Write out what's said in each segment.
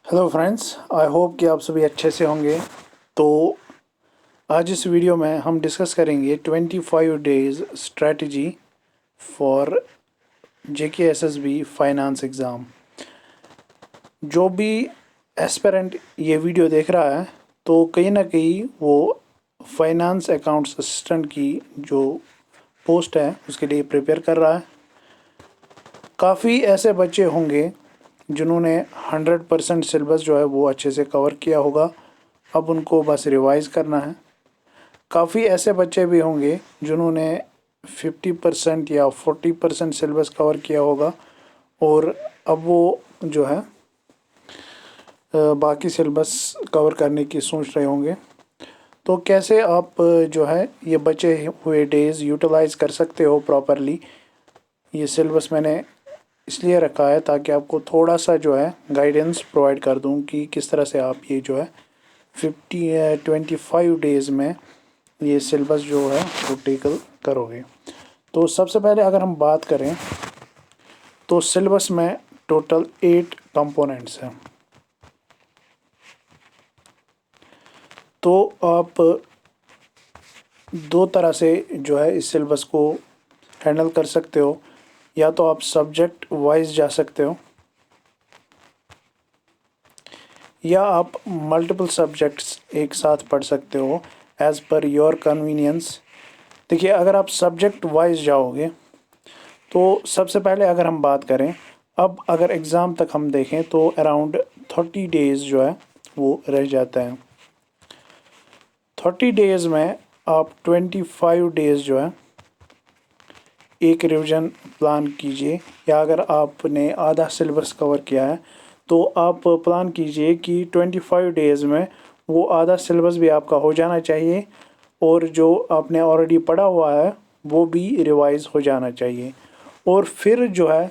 Hello friends, I hope कि आप सभी अच्छे से होंगे। तो आज इस वीडियो में हम डिस्कस करेंगे 25 days strategy for JKSSB finance exam. जो भी एस्पिरेंट ये वीडियो देख रहा है तो कहीं ना कहीं वो फाइनेंस अकाउंट्स असिस्टेंट की जो पोस्ट है उसके लिए प्रिपेयर कर रहा है। काफ़ी ऐसे बच्चे होंगे जिन्होंने 100% सिलेबस जो है वो अच्छे से कवर किया होगा, अब उनको बस रिवाइज़ करना है। काफ़ी ऐसे बच्चे भी होंगे जिन्होंने 50% या 40% सिलेबस कवर किया होगा और अब वो जो है बाकी सिलेबस कवर करने की सोच रहे होंगे। तो कैसे आप जो है ये बचे हुए डेज़ यूटिलाइज़ कर सकते हो प्रॉपरली। ये सिलेबस मैंने इसलिए रखा है ताकि आपको थोड़ा सा जो है गाइडेंस प्रोवाइड कर दूं कि किस तरह से आप ये जो है 25 डेज़ में ये सिलेबस जो है वो टेकल करोगे। तो सबसे पहले अगर हम बात करें तो सिलेबस में टोटल 8 कंपोनेंट्स हैं। तो आप दो तरह से जो है इस सिलेबस को हैंडल कर सकते हो। या तो आप सब्जेक्ट वाइज जा सकते हो या आप मल्टीपल सब्जेक्ट्स एक साथ पढ़ सकते हो एज़ पर योर कन्वीनियंस। देखिए, अगर आप सब्जेक्ट वाइज जाओगे तो सबसे पहले अगर हम बात करें, अब अगर एग्ज़ाम तक हम देखें तो अराउंड 30 डेज़ जो है वो रह जाते हैं। 30 डेज़ में आप 25 डेज़ जो है एक रिवीजन प्लान कीजिए। या अगर आपने आधा सिलेबस कवर किया है तो आप प्लान कीजिए कि 25 डेज़ में वो आधा सिलेबस भी आपका हो जाना चाहिए और जो आपने ऑलरेडी पढ़ा हुआ है वो भी रिवाइज हो जाना चाहिए। और फिर जो है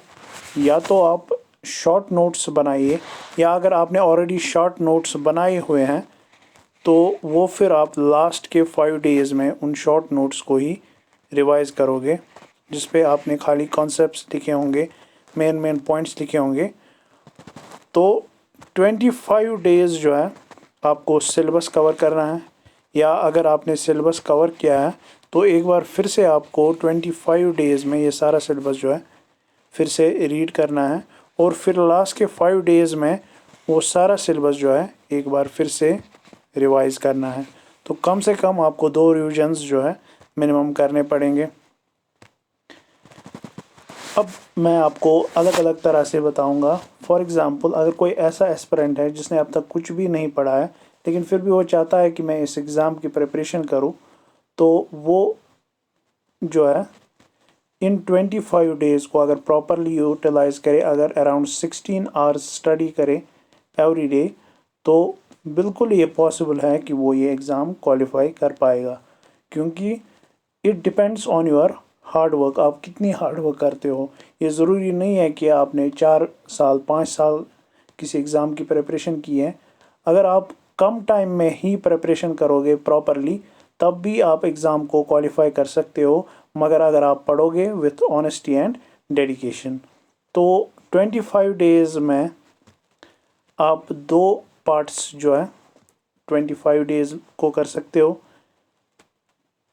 या तो आप शॉर्ट नोट्स बनाइए, या अगर आपने ऑलरेडी शॉर्ट नोट्स बनाए हुए हैं तो वो फिर आप लास्ट के 5 डेज़ में उन शॉर्ट नोट्स को ही रिवाइज करोगे, जिस पे आपने खाली कॉन्सेप्ट्स लिखे होंगे, मेन पॉइंट्स लिखे होंगे। तो 25 डेज़ जो है आपको सिलेबस कवर करना है। या अगर आपने सिलेबस कवर किया है तो एक बार फिर से आपको 25 डेज़ में ये सारा सिलेबस जो है फिर से रीड करना है और फिर लास्ट के 5 डेज़ में वो सारा सिलेबस जो है एक बार फिर से रिवाइज़ करना है। तो कम से कम आपको 2 रिविजन्स जो है मिनिमम करने पड़ेंगे। अब मैं आपको अलग अलग तरह से बताऊंगा। फॉर एग्ज़ाम्पल, अगर कोई ऐसा एस्पिरेंट है जिसने अब तक कुछ भी नहीं पढ़ा है लेकिन फिर भी वो चाहता है कि मैं इस एग्ज़ाम की प्रिपरेशन करूं, तो वो जो है इन 25 डेज़ को अगर प्रॉपरली यूटिलाइज़ करे, अगर अराउंड 16 आवर्स स्टडी करे एवरी डे, तो बिल्कुल ये पॉसिबल है कि वो ये एग्ज़ाम क्वालिफाई कर पाएगा। क्योंकि it depends on your hard work, आप कितनी हार्ड वर्क करते हो। ये ज़रूरी नहीं है कि आपने 4 साल 5 साल किसी एग्ज़ाम की प्रिपरेशन की है। अगर आप कम टाइम में ही प्रिपरेशन करोगे प्रॉपरली तब भी आप एग्ज़ाम को क्वालिफाई कर सकते हो, मगर अगर आप पढ़ोगे विथ ऑनेस्टी एंड डेडिकेशन। तो 25 डेज़ में आप 2 पार्ट्स जो है 25 डेज़ को कर सकते हो,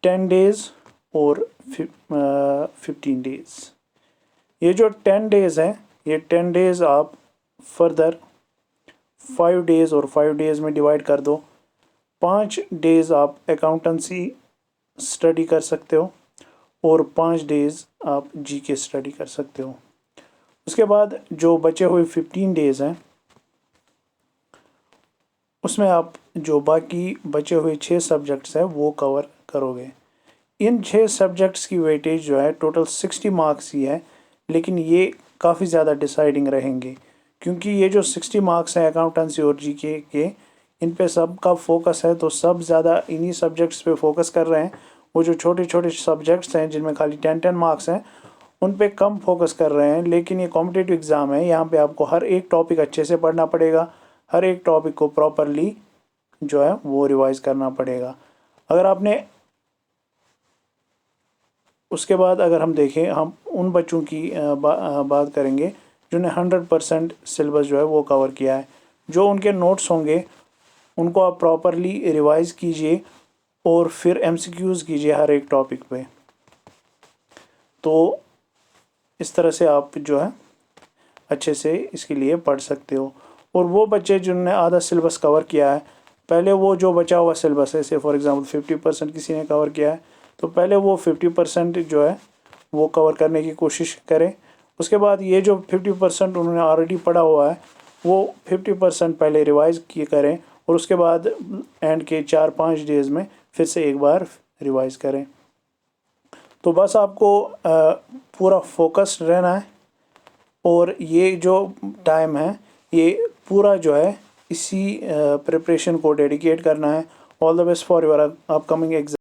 10 डेज़ और 15 डेज़। ये जो 10 डेज़ हैं, ये 10 डेज़ आप फर्दर 5 डेज़ और 5 डेज़ में डिवाइड कर दो। 5 डेज़ आप अकाउंटेंसी स्टडी कर सकते हो और 5 डेज़ आप जीके स्टडी कर सकते हो। उसके बाद जो बचे हुए 15 डेज़ हैं उसमें आप जो बाकी बचे हुए 6 सब्जेक्ट्स हैं वो कवर करोगे। इन 6 सब्जेक्ट्स की वेटेज जो है टोटल 60 मार्क्स ही है, लेकिन ये काफ़ी ज़्यादा डिसाइडिंग रहेंगे क्योंकि ये जो 60 मार्क्स हैं अकाउंटेंसी और जीके के, इन पे सब का फोकस है। तो सब ज़्यादा इन्हीं सब्जेक्ट्स पे फोकस कर रहे हैं। वो जो छोटे छोटे सब्जेक्ट्स हैं जिनमें खाली 10 मार्क्स हैं उन पे कम फोकस कर रहे हैं। लेकिन ये कॉम्पिटिटिव एग्ज़ाम है, यहाँ पे आपको हर एक टॉपिक अच्छे से पढ़ना पड़ेगा, हर एक टॉपिक को प्रॉपरली जो है वो रिवाइज करना पड़ेगा। अगर आपने उसके बाद अगर हम देखें, हम उन बच्चों की बात करेंगे जिन्होंने 100% सिलेबस जो है वो कवर किया है। जो उनके नोट्स होंगे उनको आप प्रॉपरली रिवाइज कीजिए और फिर एमसीक्यूज़ कीजिए हर एक टॉपिक पे। तो इस तरह से आप जो है अच्छे से इसके लिए पढ़ सकते हो। और वो बच्चे जिन्होंने आधा सिलेबस कवर किया है, पहले वो जो बचा हुआ सिलेबस है, से फॉर एग्जांपल 50% किसी ने कवर किया है, तो पहले वो 50% जो है वो कवर करने की कोशिश करें। उसके बाद ये जो 50% उन्होंने ऑलरेडी पढ़ा हुआ है वो 50% पहले रिवाइज़ किए करें और उसके बाद एंड के 4-5 डेज़ में फिर से एक बार रिवाइज़ करें। तो बस आपको पूरा फोकस्ड रहना है और ये जो टाइम है ये पूरा जो है इसी प्रिपरेशन को डेडिकेट करना है। All the best for your upcoming exam.